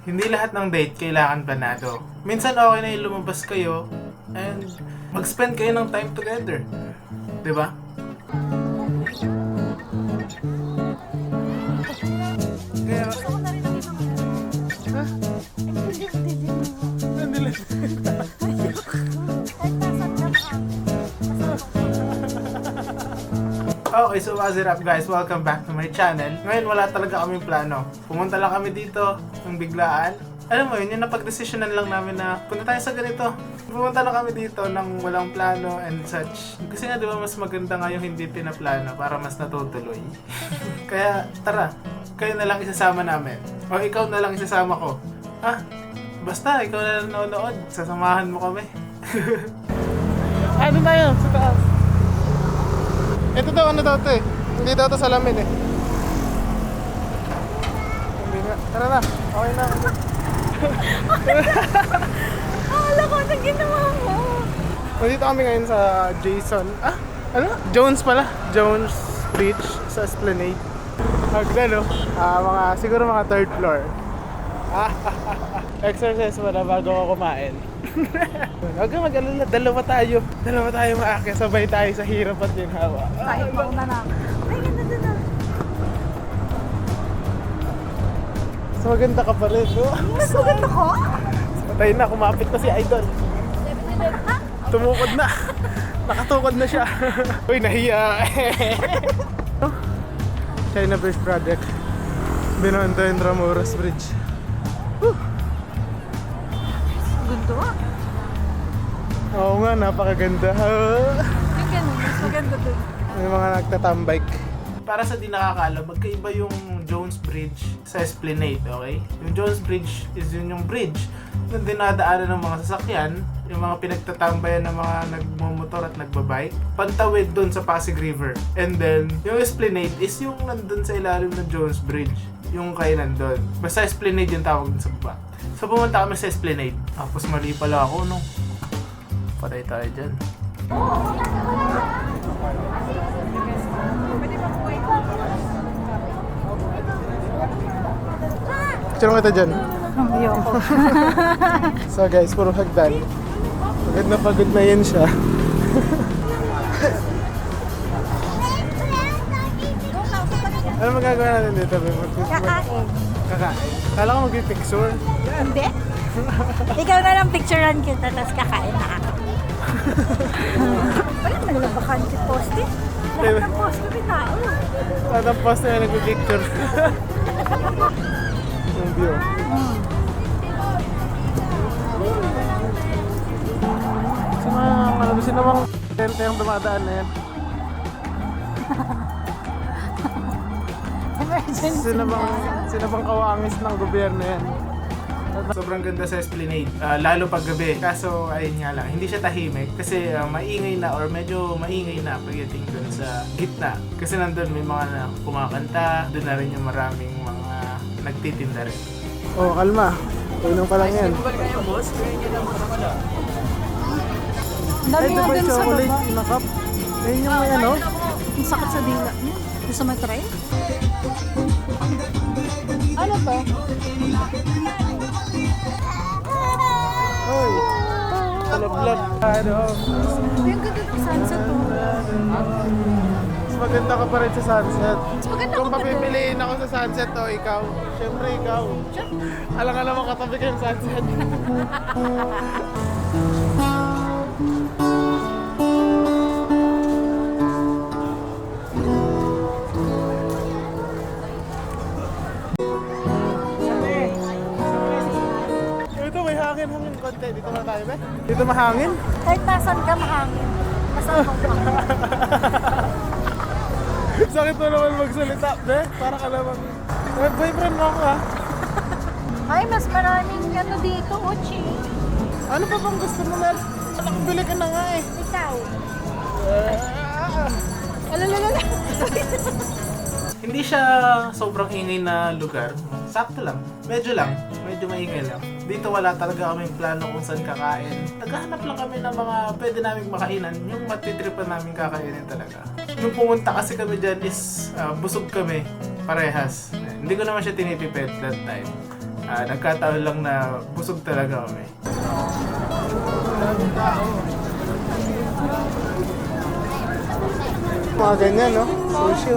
Hindi lahat ng date kailangan planado. Minsan okay na yung lumabas kayo and mag-spend kayo ng time together. 'Di ba? Kaya... Ha? Nandili. Okay, so what's up guys? Welcome back to my channel. Ngayon wala talaga kaming plano. Pumunta lang kami dito ng biglaan. Alam mo yun, yung napag-desisyonan lang namin na punta tayo sa ganito. Pumunta lang kami dito ng walang plano and such. Kasi nga di ba mas maganda nga yung hindi pinaplano para mas natutuloy. Kaya tara, kayo na lang isasama namin. O ikaw na lang isasama ko. Ah, basta ikaw na lang nanonood. Sasamahan mo kami. Ano tayo? Sa taas. Ito daw, ano daw ito eh. Hindi daw ito salamin eh. Hindi nga. Tara na. Okay na. Akala ko na ginawa mo. Nandito kami ngayon sa Jason. Ah? Ano? Jones pala. Jones Bridge sa Esplanade. Magda no? Siguro mga third floor. Exercise muna bago ako kumain. Huwag kang mag-alala, dalawa tayo maakyat, sabay tayo sa hirap at ginhawa. Kahit mauna na. Ay, ganda na. So maganda ka pa rin, no? Mas maganda ko? Patay na, kumapit na si Idol. Tumukod na. Nakatukod na siya. Uy, nahiya. China Bridge Project. Binondo yung Ramoras Bridge. Gundo ah. Oo nga, napakaganda. Ay, ganun. Mas maganda dun. May mga nagtatambike. Para sa di nakakaalam, magkaiba yung Jones Bridge sa Esplanade, okay? Yung Jones Bridge is yun yung bridge na dinadaanan ng mga sasakyan, yung mga pinagtatambayan ng mga nagmumotor at nagbabike, pantawid dun sa Pasig River. And then, yung Esplanade is yung nandun sa ilalim ng Jones Bridge, yung kainan dun. Basta Esplanade yung tawag dun sa baba. So pumunta kami sa Esplanade. Tapos mali pala ako, no? Patay tayo dyan. Picture mo kita dyan. Ayoko. So guys, puro hagdan. Pagod na yan siya. Ano magagawa natin dito? Kakain. Kakain. Kala ko mag-picture. Hindi? Ikaw na lang picturean kita, tapos kakain na ako. Wala, naglabakan si poste. Lahat ng poste pinao. Lahat ng post na nag-picture. Yung view. Sa mga malabasin namang tente yung dumadaan na yan. Emergency. Sinabang kawangis ng gobyerno yan. Sobrang ganda sa Esplanade, lalo pag gabi. Kaso ayun nga lang, hindi siya tahimik kasi maingay na or medyo maingay na pagdating dun sa gitna. Kasi nandun may mga na kumakanta, dun na rin yung maraming mga nagtitinda rin. Oh, kalma. Inom pa lang yan. Dami nga dun sa baba. na cup. Ayun yung may ano. Ang sakit sa dila. Gusto mo try? Ano to? Hoy. Love. Ano? Ay, ang ganda ng sunset to. Mas maganda ka pa rin sa sunset. Mas maganda Kung ko pa doon. papipiliin ako sa sunset to, ikaw. Siyempre ikaw. Alam ka naman katabi ka yung sunset. Ito may hangin konti. Dito na tayo, be? Dito mahangin? Kahit nasan ka mahangin. Masama ka. Sakit mo naman magsalita, be? Para ka naman... boyfriend mo ako, ha? Ay, mas maraming ano dito, Uchi. Ano pa bang gusto mo, Mel? Nakabili ka na nga, eh. Ikaw. Alalalala. Hindi siya sobrang ingay na lugar. Sakto lang. Medyo maingay lang. Dito wala talaga kaming plano kung saan kakain. Naghahanap lang kami ng mga pwede naming makainan. Yung matitripan namin kakainin talaga. Nung pumunta kasi kami dyan is busog kami. Parehas. Hindi ko naman siya tinitipid that time. Nagkataon lang na busog talaga kami. Mga ganyan, no? Sushi.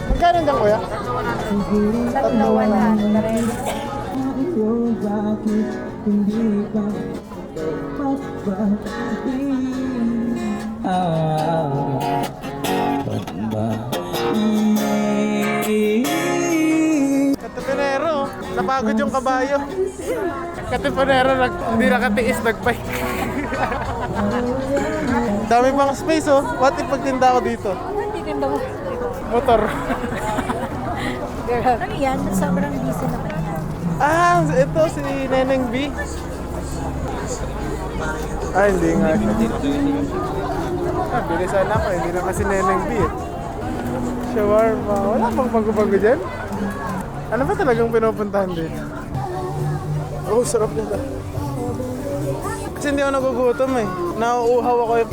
Magkano dyan, kuya? Tatlo, 100. Katipunero, napagod yung kabayo. Katipunero, hindi nakatiis, nagpike. Dami pang space, oh. What if pagtinda ako dito? Hindi ganda mo. Motor. Ano yan? Sobrang busy naman yan. Ito si Neneng B. Hindi nga siya. Bilisan ako. Hindi na kasi Neneng B eh. Shawarma. Wala pang bago-bago dyan. Ano ba talagang pinupuntahan dito? Oh, sarap nila. Kasi hindi ako nagugutom eh. Nauuhaw ako eh.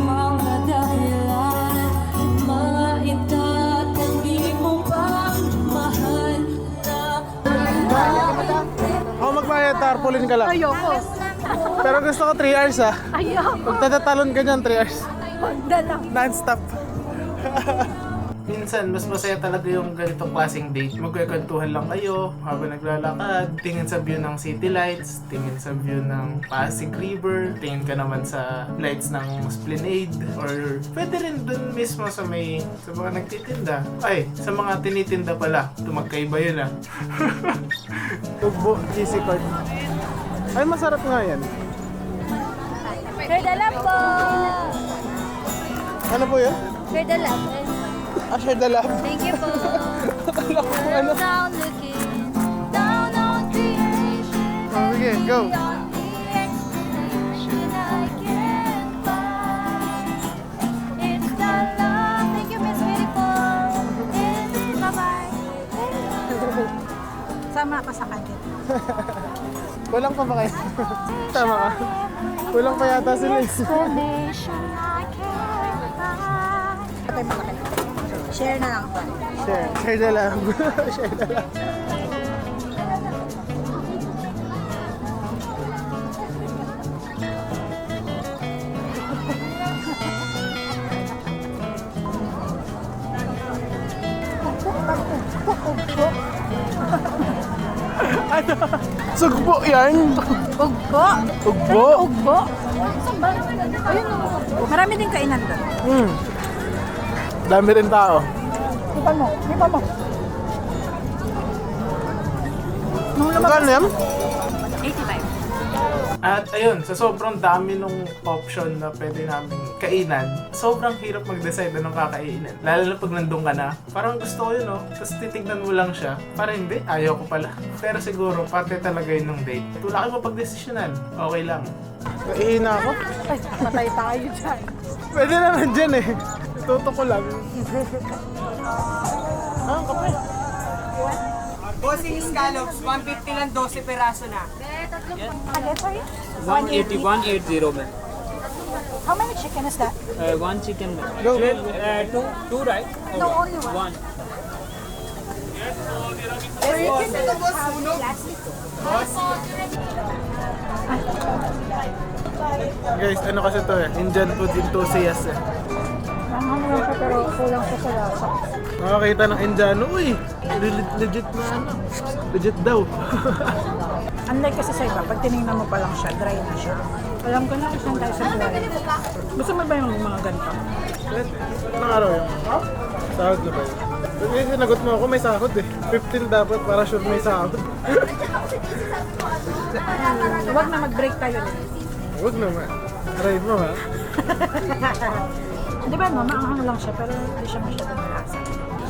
Mga dahilan, mga itatanggi mo bang mahal na Ako magbayad, tarpaulin ka lang. Ayoko. Pero gusto ko 3 hours ah. Ayoko. Pag tatatalon ka dyan, 3 hours. Magda lang. Non-stop. Minsan, mas masaya talaga yung ganitong klaseng date. Magkakwentuhan lang kayo habang naglalakad. Tingin sa view ng city lights, tingin sa view ng Pasig River, tingin ka naman sa lights ng Esplanade, or pwede rin dun mismo sa mga nagtitinda. Ay, sa mga tinitinda pala. Magkaiba yun ah. Tugbo, GC card. Ay, masarap nga yan. Sir, dala po. Ano po yun? Sir, dala. Share the love. Thank you po. Akala ko kung ano. Down looking down on creation. Sige, go. Beyond the explanation I can't find. It's the love. Thank you, Miss Beautiful. Bye-bye. Sama ka sa kanya. Walang pa ba kayo? Tama ka. Walang pa yata sila. Explanation I can't find. Patay mo na kayo. Share na lang po. Share the love. Share the love. Ano? Sugbo yan? Ugbo. Ugbo? Ugbo. Ayun o. Marami din kainan doon. Dami rin tao. Ipan mo. Ipan mo. Magkano yan? 85. At ayun, sa sobrang dami nung option na pwede namin kainan, sobrang hirap mag-decide anong kakainin. Lalo na pag nandun ka na, parang gusto ko yun, no? Tapos titignan mo lang siya, parang hindi, ayaw ko pala. Pero siguro, pati talaga yun ng date. Wala kayo mapag-desisyonan, okay lang. Naihina ako? Ay, patay tayo dyan. Pwede naman dyan eh. Ituto ko lang. Kape. Bossing scallops, 150 lang 12 peraso na. Again, sorry? 180, 180 ma'am. How many chicken is that? One chicken ma'am. Go. Two right? No, only one. One. Guys, ano kasi to eh? Indian food enthusiast eh. Manghang lang siya pero kulang siya sa lasa. Nakakita ng Indiano, uy! Legit na ano. Legit daw. Unlike kasi sa iba, pag tinignan mo pa lang siya, dry na siya. Alam ko na kung saan tayo sa buhay. Gusto mo ba yung mga ganito? Anong araw yun? Sahod na ba yun? Pag sinagot mo ako, may sahod eh. 15 dapat para sure may sahod. Huwag na mag-break tayo. Huwag naman. Aray mo ha. Di ba no, maanghang lang siya pero hindi siya masyadong malasa.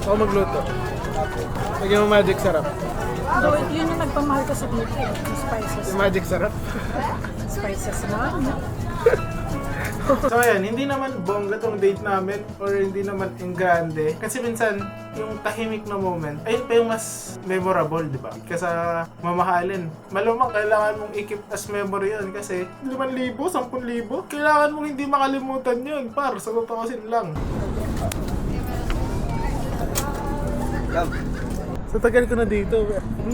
Ako magluto. Lagyan mo magic sarap. So, yun yung nagpamahal ko sa dito eh, yung spices. Yung magic sarap. Spices lang. So ayan, hindi naman bongga tong date namin or hindi naman ang grande. Kasi minsan, yung tahimik na moment, ayun pa yung mas memorable, di ba? Kesa mamahalin. Malamang kailangan mong i-keep as memory yun kasi 5,000, 10,000, kailangan mong hindi makalimutan yun, par, sa tutuusin lang. So tagal ko na dito.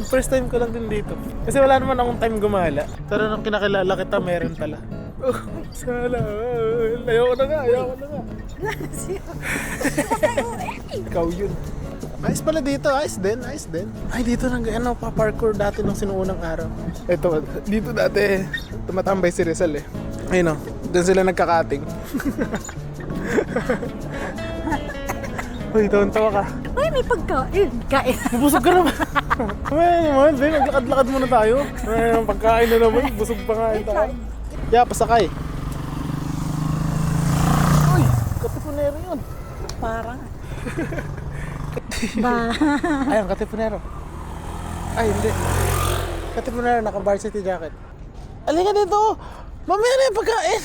First time ko lang din dito. Kasi wala naman akong time gumala. Pero nung kinakilala kita, meron pala. Oh, sana. Ayoko na nga. Ikaw yun. Ayos pala dito. Ayos din. Ay, dito nang pa-parkour dati nung sinuunang araw. Ito, dito dati tumatambay si Rizal eh. Ayun o. Doon sila nagkakating. Uy, tawa ka. Uy, may pagkain. Kain. Busog ka naman. Ay, naman, Ben. Naglakad-lakad muna tayo. Ay, pagkain na naman. Busog pa nga tayo. Yeah, pasakay. Uy, katipunero yun. Parang. Ba. Ayun, katipunero. Ay, hindi. Katipunero, naka-varsity jacket. Alika dito. Mamaya na yung pagkain.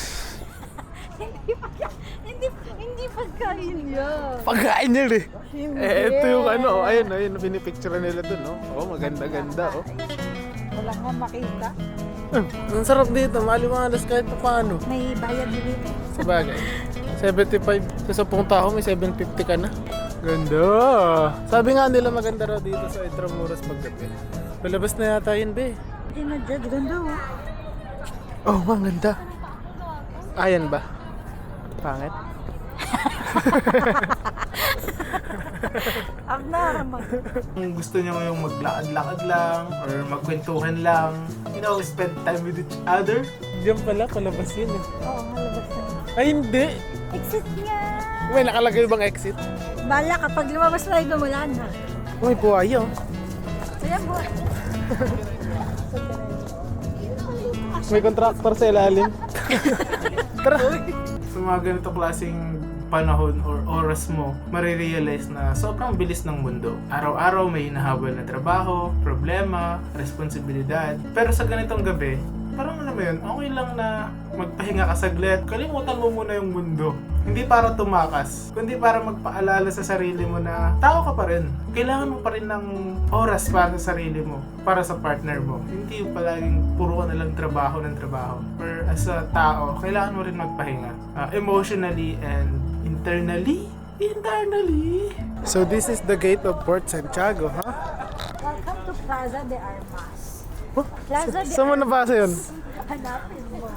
Hindi pagkain yan. Pagkain yun eh. Hindi. Ito yung ayun, pinipicture nila dun, no? Oh, maganda-ganda, oh. Wala nga makita. Ang sarap dito, maliwalas kahit pa paano. May bayad dito. Sabagay. 75 sa 10 tao, may 750 ka na. Ganda! Sabi nga nila maganda raw dito sa Intramuros paggabi. Palabas na yata yun, be. Hindi na judge. Ganda oh. Oh, ang ganda. Ayan ba? Pangit? Ang naramag. Kung gusto niyo yung maglakad-lakad lang or magkwentuhan lang, you know, spend time with each other. Diyan pala, palabas yun eh. Oo, malabas na. Ay, hindi! Exit niya. May nakalagay bang exit? Bala, kapag lumabas na ito, wala na. Uy, buhay oh. Kaya mo. May contractor sa ilalim. Tara! Sa mga ganito klaseng panahon or oras mo, marirealize na sobrang bilis ng mundo. Araw-araw may hinahabol na trabaho, problema, responsibilidad. Pero sa ganitong gabi, parang alam mo yun, okay lang na magpahinga ka saglit. Kalimutan mo muna yung mundo. Hindi para tumakas, kundi para magpaalala sa sarili mo na tao ka pa rin. Kailangan mo pa rin ng oras para sa sarili mo, para sa partner mo. Hindi yung palaging puro ka nalang trabaho ng trabaho. Or as a tao, kailangan mo rin magpahinga. Emotionally and internally. So this is the gate of Port Santiago, ha? Welcome to Plaza de Armas. Huh? Plaza de Saan mo nabasa yun? Hanapin mo.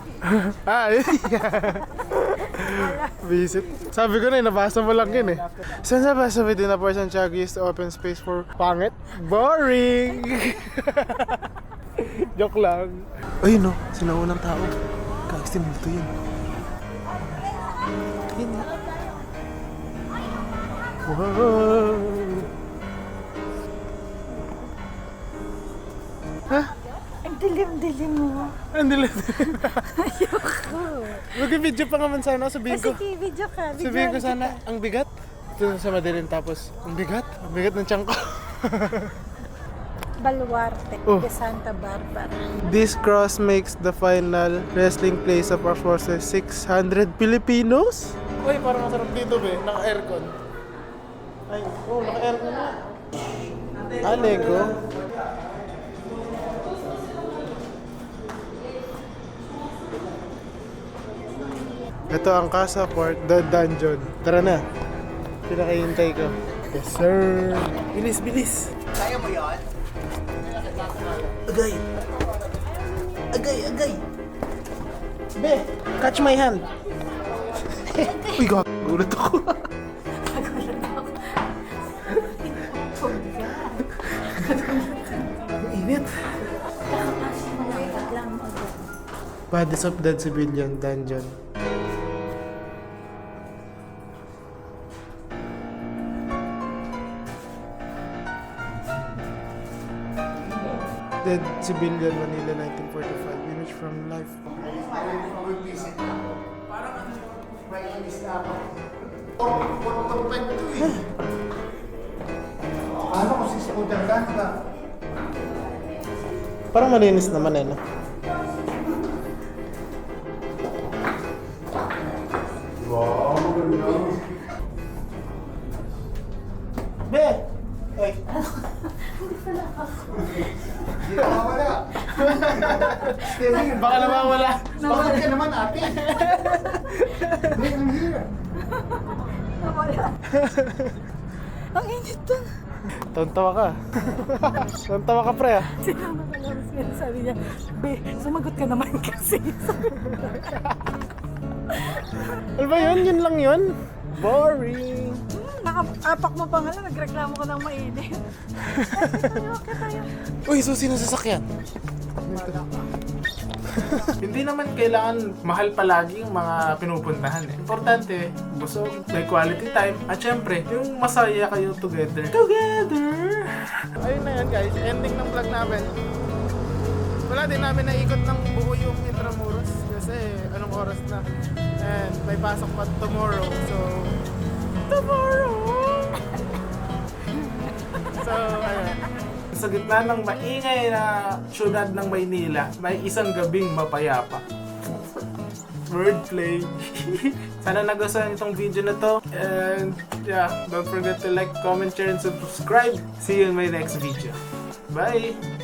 Ay! Visit. Sabi ko na nabasa mo lang yun eh. Saan nabasa within the Port Santiago is the open space for pangit? Boring! Joke lang. Ay no, sinaunang tao. Kasi multo yun. Yun na. Wow! Ha? Ang dilim-dilim mo. Ang dilim. Ayoko. Mag-video pa naman sana, sabihin ko. Sige, video ka. Sabihin ko sana, ang bigat. Ito sa madilim tapos, ang bigat ng tiyan ko. Baluarte Oh. de Santa Barbara. This cross makes the final wrestling place of our forces 600 Filipinos? Uy, parang masarap dito be, naka-aircon. Ay, oh, naka-aircon na. Lego. Ito ang Casa Port, the dungeon. Tara na. Pinakahintay ko. Yes, sir. Bilis, bilis. Kaya mo yun? Agay! Agay! Be, catch my hand! Uy, gulat ako. Ang init. Bodies of Dead Civilian Dungeon. Dead Civilian Manila 1945 image from life. Parang malinis naman eh, no? Be! Ay. Hindi na mawala. Baka nawawala. Bakit ka naman ate? Wait, I'm here. Ang init dun. Tontawa ka. Tontawa ka, pre, ah. Sinama ko lang sabi niya, Be, sumagot ka naman kasi. Ano ba yun? Yun lang yun? Boring. Nakaapak mo pa nga lang, nagreklamo ka ng mainit. Okay tayo. Uy, susi ng sasakyan. Hindi naman kailangan mahal palagi yung mga pinupuntahan eh. Importante, busog, may quality time, at syempre, yung masaya kayo together. Ayun na yan guys, ending ng vlog namin. Wala din namin naikot ng buo yung Intramuros kasi anong oras na. And may pasok pa tomorrow, so... So, ayun. Sa gitna ng maingay na syudad ng Maynila, may isang gabing mapayapa. Wordplay. Sana nagustuhan itong video na to. And yeah, don't forget to like, comment, share, and subscribe. See you in my next video. Bye!